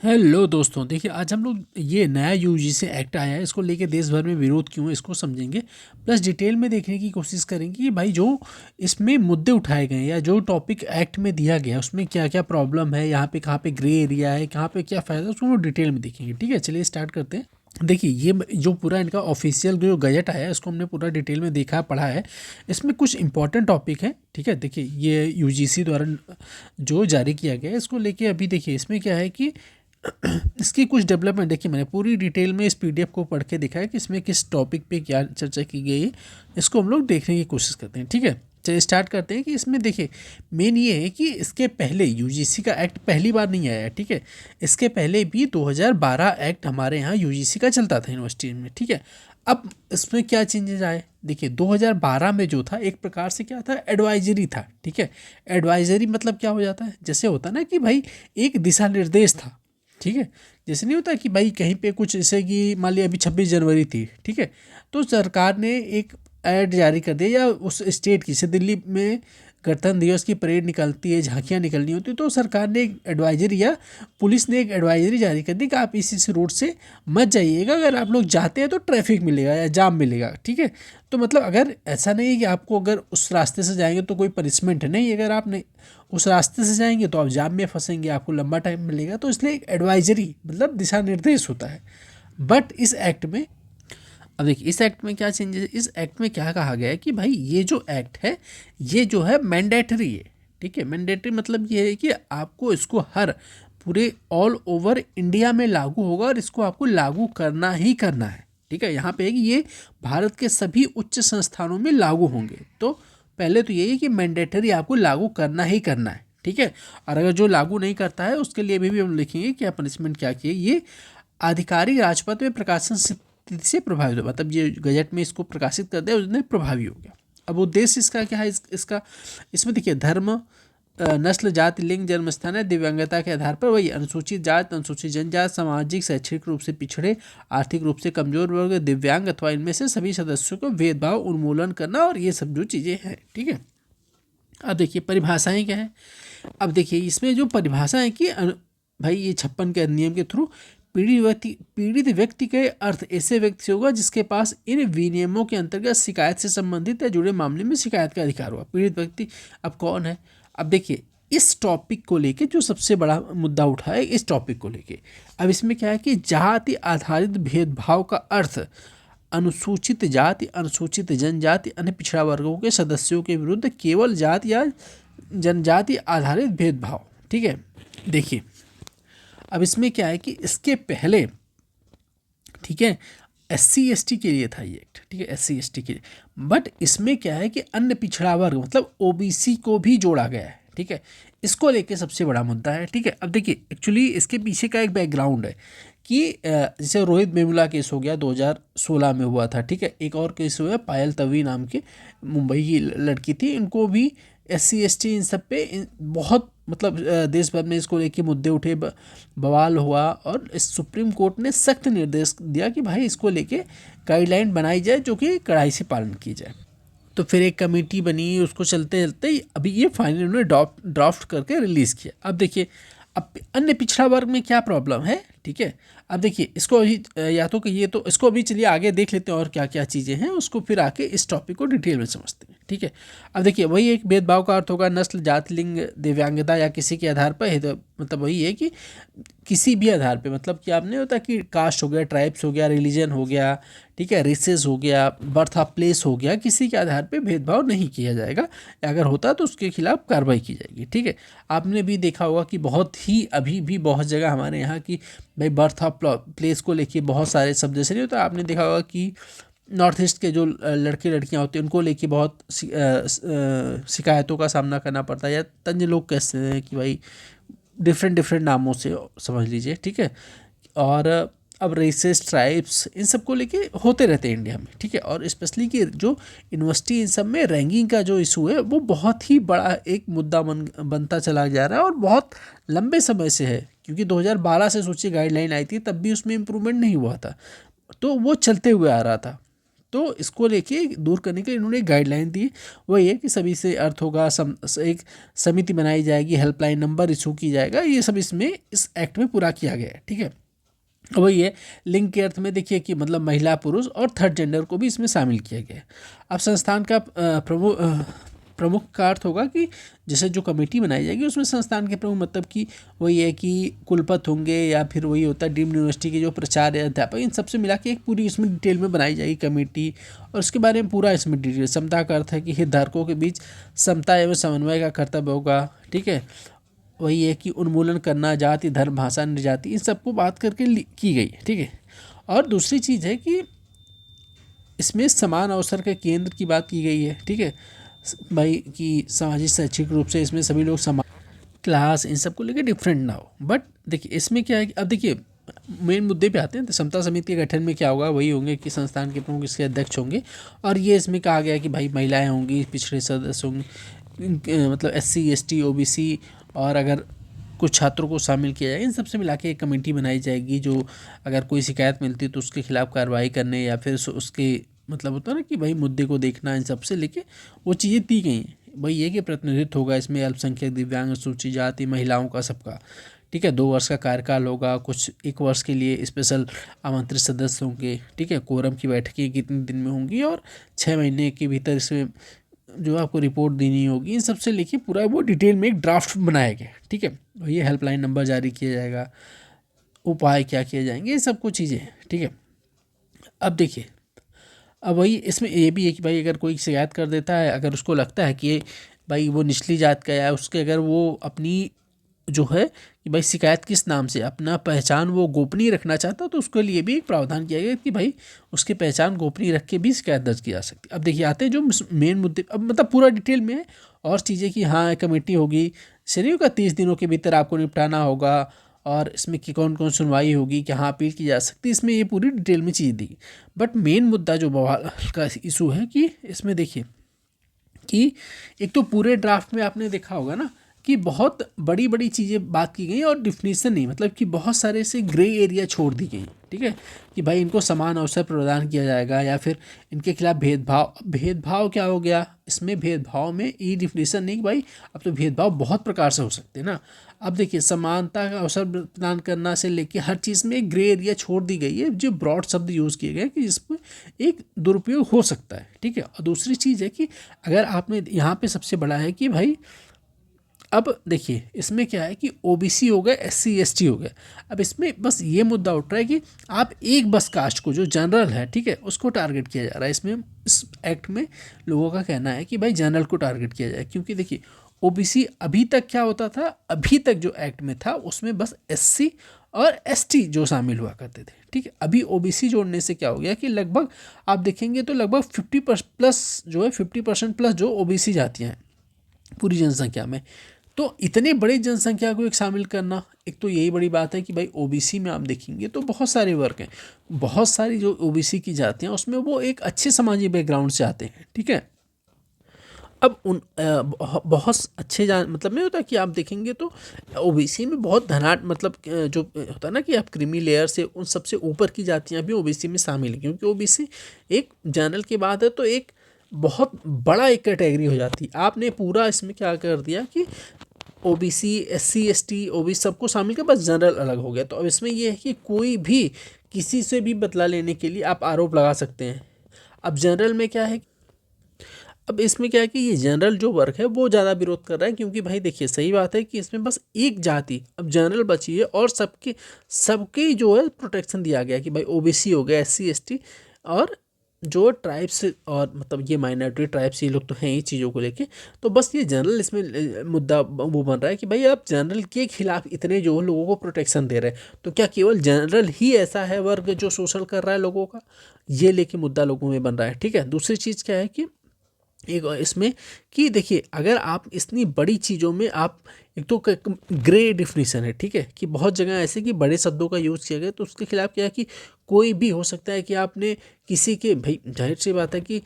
Hello दोस्तों, देखिए आज हम लोग ये नया यूजीसी एक्ट आया है, इसको लेके देश भर में विरोध क्यों है इसको समझेंगे। प्लस डिटेल में देखने की कोशिश करेंगे कि भाई जो इसमें मुद्दे उठाए गए हैं या जो टॉपिक एक्ट में दिया गया है उसमें क्या क्या प्रॉब्लम है, यहाँ पे कहाँ पे ग्रे एरिया है, कहाँ पे क्या फ़ायदा है, उसको हम लोग डिटेल में देखेंगे। ठीक है, चलिए स्टार्ट करते हैं। देखिए ये जो पूरा इनका ऑफिशियल जो गजट आया है इसको हमने पूरा डिटेल में देखा पढ़ा है। इसमें कुछ इंपॉर्टेंट टॉपिक है। ठीक है, देखिए ये यूजीसी द्वारा जो जारी किया गया है इसको लेके अभी देखिए इसमें क्या है कि इसकी कुछ डेवलपमेंट देखिए, मैंने पूरी डिटेल में इस पीडीएफ को पढ़ के देखा है कि इसमें किस टॉपिक पे क्या चर्चा की गई है। इसको हम लोग देखने की कोशिश करते हैं। ठीक है, चलिए स्टार्ट करते हैं कि इसमें देखिए मेन ये है कि इसके पहले यूजीसी का एक्ट पहली बार नहीं आया है। ठीक है, इसके पहले भी 2012 एक्ट हमारे यहाँ यूजीसी का चलता था यूनिवर्सिटी में। ठीक है, अब इसमें क्या चेंजेस आए देखिए, 2012 में जो था एक प्रकार से क्या था, एडवाइजरी था। ठीक है, एडवाइजरी मतलब क्या हो जाता है, जैसे होता है ना कि भाई एक दिशा निर्देश था। ठीक है, जैसे नहीं होता कि भाई कहीं पे कुछ जैसे कि मान लिया अभी 26 जनवरी थी। ठीक है, तो सरकार ने एक ऐड जारी कर दिया या उस स्टेट की, जैसे दिल्ली में गणतंत्र दिवस की परेड निकलती है, झांकियाँ निकलनी होती है, तो सरकार ने एक एडवाइजरी या पुलिस ने एक एडवाइजरी जारी कर दी कि आप इस रोड से मत जाइएगा, अगर आप लोग जाते हैं तो ट्रैफिक मिलेगा या जाम मिलेगा। ठीक है, तो मतलब अगर ऐसा नहीं है कि आपको अगर उस रास्ते से जाएंगे तो कोई पनिशमेंट है, नहीं, अगर आप नहीं उस रास्ते से जाएंगे तो आप जाम में फंसेंगे, आपको लंबा टाइम मिलेगा। तो इसलिए एक एडवाइजरी मतलब दिशा निर्देश होता है। बट इस एक्ट में, अब देखिए इस एक्ट में क्या चेंजेस, इस एक्ट में क्या कहा गया है कि भाई ये जो एक्ट है ये जो है मैंडेटरी है। ठीक है, मैंडेटरी मतलब ये है कि आपको इसको हर पूरे ऑल ओवर इंडिया में लागू होगा और इसको आपको लागू करना ही करना है। ठीक है, यहाँ पे है कि ये भारत के सभी उच्च संस्थानों में लागू होंगे। तो पहले तो यही है कि मैंडेटरी आपको लागू करना ही करना है। ठीक है, और अगर जो लागू नहीं करता है उसके लिए भी हम लिखेंगे क्या पनिशमेंट क्या किए। ये आधिकारिक राजपत्र में प्रकाशन तिथि से प्रभावित हो, मतलब ये गजट में इसको प्रकाशित कर दिया उसने प्रभावी हो गया। अब उद्देश्य इसका क्या है, इसका इसमें देखिए धर्म, नस्ल, जाति, लिंग, जन्म स्थान है, दिव्यांगता के आधार पर वही अनुसूचित जात, अनुसूचित जनजात, सामाजिक शैक्षणिक रूप से पिछड़े, आर्थिक रूप से कमजोर वर्ग, दिव्यांग अथवा इनमें से सभी सदस्यों को भेदभाव उन्मूलन करना, और ये सब जो चीज़ें हैं। ठीक है, अब देखिए परिभाषाएं क्या है। अब देखिए इसमें जो परिभाषा है कि भाई ये 56 के अधिनियम के थ्रू पीड़ित व्यक्ति के अर्थ ऐसे व्यक्ति से होगा जिसके पास इन विनियमों के अंतर्गत शिकायत से संबंधित या जुड़े मामले में शिकायत का अधिकार हुआ। पीड़ित व्यक्ति अब कौन है, अब देखिए इस टॉपिक को लेके जो सबसे बड़ा मुद्दा उठा है, इस टॉपिक को लेके अब इसमें क्या है कि जाति आधारित भेदभाव का अर्थ अनुसूचित जाति, अनुसूचित जनजाति, अन्य पिछड़ा वर्गों के सदस्यों के विरुद्ध केवल जाति या जनजाति आधारित भेदभाव। ठीक है, देखिए अब इसमें क्या है कि इसके पहले, ठीक है, SC ST के लिए था ये एक्ट। ठीक है, SC ST के लिए, बट इसमें क्या है कि अन्य पिछड़ा वर्ग मतलब OBC को भी जोड़ा गया है। ठीक है, इसको लेके सबसे बड़ा मुद्दा है। ठीक है, अब देखिए एक्चुअली इसके पीछे का एक बैकग्राउंड है कि जैसे रोहित वेमुला केस हो गया 2016 में हुआ था। ठीक है, एक और केस हुआ पायल तवी नाम की मुंबई की लड़की थी, इनको भी SC ST इन सब पे बहुत मतलब देश भर में इसको लेके मुद्दे उठे, बवाल हुआ, और इस सुप्रीम कोर्ट ने सख्त निर्देश दिया कि भाई इसको लेके गाइडलाइन बनाई जाए जो कि कड़ाई से पालन की जाए। तो फिर एक कमेटी बनी, उसको चलते चलते अभी ये फाइनल उन्होंने ड्राफ्ट करके रिलीज़ किया। अब देखिए अब अन्य पिछड़ा वर्ग में क्या प्रॉब्लम है। ठीक है, अब देखिए इसको अभी या तो कि ये तो इसको अभी चलिए आगे देख लेते हैं और क्या क्या चीज़ें हैं, उसको फिर आके इस टॉपिक को डिटेल में समझते हैं। ठीक है, अब देखिए वही एक भेदभाव का अर्थ होगा नस्ल, जाति, लिंग, दिव्यांगता या किसी के आधार पर मतलब वही है कि किसी भी आधार पे, मतलब कि आपने होता कि कास्ट हो गया, ट्राइब्स हो गया, रिलीजन हो गया, ठीक है, रेसेस हो गया, बर्थ ऑफ प्लेस हो गया, किसी के आधार पे भेदभाव नहीं किया जाएगा। अगर होता तो उसके खिलाफ कार्रवाई की जाएगी। ठीक है, आपने भी देखा होगा कि बहुत ही अभी भी बहुत जगह हमारे यहाँ की भाई बर्थ ऑफ प्लेस को लेके बहुत सारे शब्द, जैसे नहीं होता, आपने देखा होगा कि नॉर्थ ईस्ट के जो लड़के लड़कियां होते हैं उनको लेके बहुत शिकायतों का सामना करना पड़ता है, या तंज लोग कहते हैं कि भाई डिफरेंट नामों से समझ लीजिए। ठीक है, और अब रेसेस, ट्राइब्स, इन सब को लेके होते रहते हैं इंडिया में। ठीक है, और स्पेशली कि जो यूनिवर्सिटी इन सब में रैंकिंग का जो इशू है वो बहुत ही बड़ा एक मुद्दा बनता चला जा रहा है, और बहुत लंबे समय से है, क्योंकि 2012 से सोचिए गाइडलाइन आई थी, तब भी उसमें इम्प्रूवमेंट नहीं हुआ था, तो वो चलते हुए आ रहा था। तो इसको लेके दूर करने के लिए इन्होंने एक गाइडलाइन दी, वो ये कि सभी से अर्थ होगा, एक समिति बनाई जाएगी, हेल्पलाइन नंबर इशू की जाएगा, ये सब इसमें इस एक्ट में पूरा किया गया है। ठीक है, वही है लिंग के अर्थ में देखिए कि मतलब महिला पुरुष और थर्ड जेंडर को भी इसमें शामिल किया गया है। अब संस्थान का प्रमुख का अर्थ होगा कि जैसे जो कमेटी बनाई जाएगी उसमें संस्थान के प्रमुख मतलब कि वही है कि कुलपति होंगे या फिर वही होता है डीम्ड यूनिवर्सिटी के जो प्राचार्य अध्यापक, इन सबसे मिला के एक पूरी इसमें डिटेल में बनाई जाएगी कमेटी, और उसके बारे में पूरा इसमें डिटेल। समता का अर्थ है कि हितधारकों के बीच समता एवं समन्वय का कर्तव्य होगा। ठीक है, वही है कि उन्मूलन करना जाति धर्म भाषा निर्जाति इन सबको बात करके की गई है। ठीक है, और दूसरी चीज़ है कि इसमें समान अवसर के केंद्र की बात की गई है। ठीक है भाई, कि सामाजिक शैक्षिक रूप से इसमें सभी लोग समान, क्लास इन सब को लेकर डिफरेंट ना हो। बट देखिए इसमें क्या है कि अब देखिए मेन मुद्दे पे आते हैं। तो समता समिति के गठन में क्या होगा, वही होंगे कि संस्थान के प्रमुख इसके अध्यक्ष होंगे, और ये इसमें कहा गया कि भाई महिलाएं होंगी, पिछड़े सदस्य होंगे, मतलब SC ST OBC, और अगर कुछ छात्रों को शामिल किया जाएगा। इन सबसे मिला के एक कमेटी बनाई जाएगी जो अगर कोई शिकायत मिलती है तो उसके खिलाफ कार्रवाई करने या फिर उसके मतलब होता है ना कि भाई मुद्दे को देखना, इन सबसे लेके वो चीज़ें दी गई हैं। भाई ये कि प्रतिनिधित्व होगा इसमें अल्पसंख्यक, दिव्यांग, अनुसूचित जाति, महिलाओं का, सबका। ठीक है, 2 वर्ष का कार्यकाल होगा, कुछ 1 वर्ष के लिए स्पेशल आमंत्रित सदस्य होंगे। ठीक है, कोरम की बैठकें कितने दिन में होंगी और 6 महीने के भीतर इसमें जो आपको रिपोर्ट देनी होगी। इन सबसे लेके पूरा वो डिटेल में एक ड्राफ्ट बनाया गया। ठीक है, ये हेल्पलाइन नंबर जारी किया जाएगा, उपाय क्या किए जाएंगे, ये सब कुछ चीज़ें। ठीक है, अब देखिए अब वही इसमें ये भी है कि भाई अगर कोई शिकायत कर देता है, अगर उसको लगता है कि भाई वो निचली जात का है, उसके अगर वो अपनी जो है कि भाई शिकायत किस नाम से अपना पहचान वो गोपनीय रखना चाहता है, तो उसके लिए भी एक प्रावधान किया गया कि भाई उसकी पहचान गोपनीय रख के भी शिकायत दर्ज की जा सकती है। अब देखिए आते हैं जो मेन मुद्दे, अब मतलब पूरा डिटेल में है और चीज़ें कि हाँ कमेटी होगी, शरीर का 30 दिनों के भीतर आपको निपटाना होगा, और इसमें कि कौन कौन सुनवाई होगी, कि हाँ अपील की जा सकती है, इसमें ये पूरी डिटेल में चीज़ दी। बट मेन मुद्दा जो बवाल का इशू है कि इसमें देखिए कि एक तो पूरे ड्राफ्ट में आपने देखा होगा ना कि बहुत बड़ी बड़ी चीज़ें बात की गई और डिफिनीसन नहीं, मतलब कि बहुत सारे से ग्रे एरिया छोड़ दी गई। ठीक है, कि भाई इनको समान अवसर प्रदान किया जाएगा या फिर इनके खिलाफ भेदभाव। भेदभाव क्या हो गया इसमें, भेदभाव में ये डिफिनीसन नहीं कि भाई अब तो भेदभाव बहुत प्रकार से हो सकते हैं ना। अब देखिए समानता का अवसर प्रदान करना से लेके हर चीज़ में एक ग्रे एरिया छोड़ दी गई है, जो ब्रॉड शब्द यूज़ किए गए कि जिसमें एक दुरुपयोग हो सकता है। ठीक है, और दूसरी चीज़ है कि अगर आपने यहाँ पे सबसे बड़ा है कि भाई अब देखिए इसमें क्या है कि OBC हो गए, SC ST हो गए। अब इसमें बस ये मुद्दा उठ रहा है कि आप एक बस कास्ट को जो जनरल है, ठीक है, उसको टारगेट किया जा रहा है। इसमें इस एक्ट में लोगों का कहना है कि भाई जनरल को टारगेट किया जाए, क्योंकि देखिए OBC अभी तक क्या होता था, अभी तक जो एक्ट में था उसमें बस SC और ST जो शामिल हुआ करते थे। ठीक है, अभी OBC जोड़ने से क्या हो गया कि लगभग आप देखेंगे तो लगभग 50% प्लस जो है 50% प्लस जो OBC जातियाँ हैं पूरी जनसंख्या में। तो इतने बड़े जनसंख्या को एक शामिल करना, एक तो यही बड़ी बात है कि भाई OBC में आप देखेंगे तो बहुत सारे वर्ग हैं, बहुत सारी जो OBC की जातियाँ उसमें वो एक अच्छे सामाजिक बैकग्राउंड से आते हैं। ठीक है, अब उन बहुत अच्छे मतलब नहीं होता कि आप देखेंगे तो OBC में बहुत धनाट मतलब जो होता है ना कि आप क्रीमी लेयर से उन सबसे ऊपर की जातियाँ भी OBC में शामिल हैं, क्योंकि OBC एक जनरल के बाद है तो एक बहुत बड़ा एक कैटेगरी हो जाती है। आपने पूरा इसमें क्या कर दिया कि OBC SC ST OBC सबको शामिल कर, बस जनरल अलग हो गया। तो अब इसमें यह है कि कोई भी किसी से भी बदला लेने के लिए आप आरोप लगा सकते हैं। अब जनरल में क्या है, अब इसमें क्या है कि ये जनरल जो वर्ग है वो ज़्यादा विरोध कर रहा है, क्योंकि भाई देखिए सही बात है कि इसमें बस एक जाति अब जनरल बची है और सबके सबके जो है प्रोटेक्शन दिया गया कि भाई OBC हो गया, SC ST और जो ट्राइब्स और मतलब ये माइनॉरिटी ट्राइब्स, ये लोग तो हैं ही चीज़ों को लेके। तो बस ये जनरल इसमें मुद्दा वो बन रहा है कि भाई आप जनरल के खिलाफ इतने जो लोगों को प्रोटेक्शन दे रहे हैं, तो क्या केवल जनरल ही ऐसा है वर्ग जो शोषण कर रहा है लोगों का, ये लेके मुद्दा लोगों में बन रहा है। ठीक है, दूसरी चीज़ क्या है कि एक इसमें कि देखिए अगर आप इतनी बड़ी चीज़ों में आप एक तो ग्रे डिफिनीसन है। ठीक है, कि बहुत जगह ऐसे कि बड़े शब्दों का यूज़ किया गया, तो उसके खिलाफ क्या है कि कोई भी हो सकता है कि आपने किसी के, भाई जाहिर सी बात है कि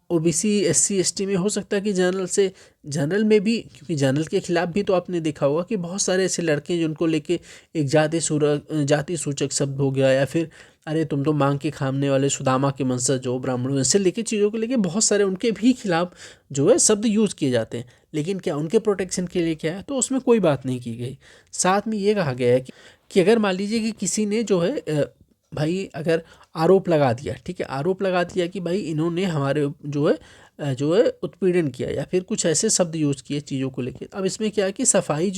OBC SC ST में हो सकता है कि जनरल से, जनरल में भी, क्योंकि जनरल के खिलाफ भी तो आपने देखा होगा कि बहुत सारे ऐसे लड़के हैं जिनको लेके एक जाति सूचक शब्द हो गया या फिर अरे तुम तो मांग के खाने वाले सुदामा के वंशज हो, ब्राह्मणों, ऐसे लेके चीज़ों को लेके बहुत सारे उनके भी खिलाफ जो है शब्द यूज़ किए जाते हैं। लेकिन क्या उनके प्रोटेक्शन के लिए क्या है, तो उसमें कोई बात नहीं की गई। साथ में ये कहा गया है कि अगर मान लीजिए कि किसी ने जो है भाई अगर आरोप लगा दिया, ठीक है, आरोप लगा दिया कि भाई इन्होंने हमारे जो है उत्पीड़न किया, या फिर कुछ ऐसे शब्द यूज़ किए चीज़ों को लेके। अब इसमें क्या है कि सफाई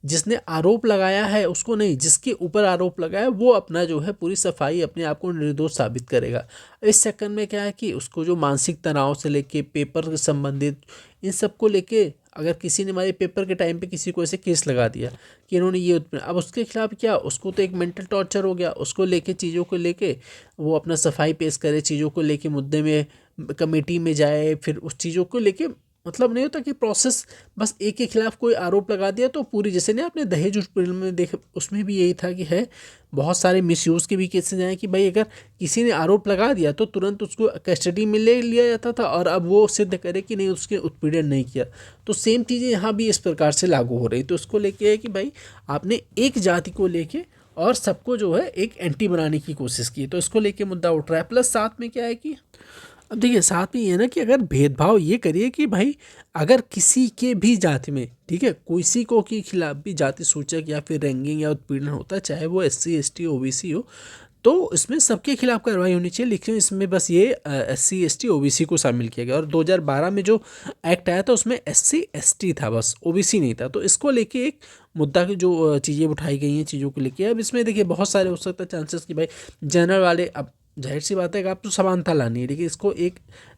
जिसने आरोप लगाया है उसको नहीं, जिसके ऊपर आरोप लगाया है वो अपना जो है पूरी सफाई अपने आप को निर्दोष साबित करेगा। इस चक्कर में क्या है कि उसको जो मानसिक तनाव से लेके पेपर से संबंधित इन सब को लेके, अगर किसी ने हमारे पेपर के टाइम पे किसी को ऐसे केस लगा दिया कि इन्होंने ये अब उसके खिलाफ क्या, उसको तो एक मेंटल टॉर्चर हो गया, उसको लेके चीज़ों को लेके वो अपना सफाई पेश करे, चीज़ों को लेके मुद्दे में कमेटी में जाए, फिर उस चीज़ों को लेके मतलब नहीं होता कि प्रोसेस बस एक के खिलाफ कोई आरोप लगा दिया तो पूरी, जैसे नहीं आपने दहेज उत्पीड़न में देख, उसमें भी यही था कि है बहुत सारे मिसयूज़ के भी केसेस आए कि भाई अगर किसी ने आरोप लगा दिया तो तुरंत उसको कस्टडी में ले लिया जाता था, और अब वो सिद्ध करे कि नहीं उसके उत्पीड़न नहीं किया। तो सेम चीज़ें यहाँ भी इस प्रकार से लागू हो रही। तो उसको लेके है कि भाई आपने एक जाति को लेके और सबको जो है एक एंटी बनाने की कोशिश की, तो इसको लेके मुद्दा उठ रहा है। प्लस साथ में क्या है कि अब देखिए साथ में ये ना कि अगर भेदभाव ये करिए कि भाई अगर किसी के भी जाति में, ठीक है, किसी को के खिलाफ भी जाति सूचक या फिर रैंकिंग या उत्पीड़न होता है, चाहे वो SC ST OBC हो, तो इसमें सबके खिलाफ कार्रवाई होनी चाहिए। लेकिन इसमें बस ये SC ST OBC को शामिल किया गया, और 2012 में जो एक्ट आया था उसमें SC ST था, बस OBC नहीं था। तो इसको लेके एक मुद्दा की जो चीज़ें उठाई गई हैं चीज़ों को लेके, अब इसमें देखिए बहुत सारे हो सकता है चांसेस कि भाई जनरल वाले, अब जाहिर सी बात है कि आप तो समानता लानी है, लेकिन इसको एक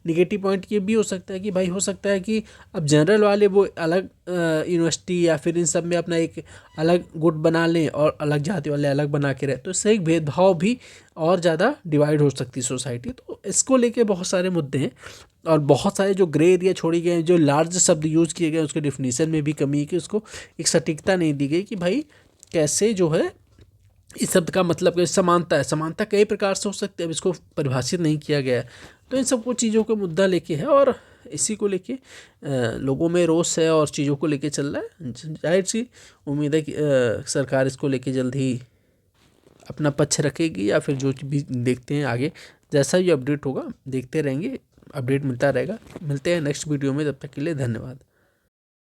निगेटिव पॉइंट ये भी हो सकता है कि भाई हो सकता है कि अब जनरल वाले वो अलग यूनिवर्सिटी या फिर इन सब में अपना एक अलग गुट बना लें और अलग जाति वाले अलग बना के रहे, तो इससे एक भेदभाव भी और ज़्यादा डिवाइड हो सकती है सोसाइटी। तो इसको लेके बहुत सारे मुद्दे हैं, और बहुत सारे जो ग्रे एरिया छोड़ी गए हैं, जो लार्ज शब्द यूज़ किए गए उसके डिफिनीसन में भी कमी है कि उसको एक सटीकता नहीं दी गई कि भाई कैसे जो है इस शब्द का मतलब कि समानता है, समानता कई प्रकार से हो सकती है, अब इसको परिभाषित नहीं किया गया है। तो इन सब कुछ चीज़ों का मुद्दा लेके है, और इसी को लेके लोगों में रोष है और चीज़ों को लेके चल रहा है। जाहिर सी उम्मीद है कि सरकार इसको लेके जल्द ही अपना पक्ष रखेगी, या फिर जो भी देखते हैं आगे जैसा भी अपडेट होगा देखते रहेंगे, अपडेट मिलता रहेगा। मिलते हैं नेक्स्ट वीडियो में, तब तक के लिए धन्यवाद।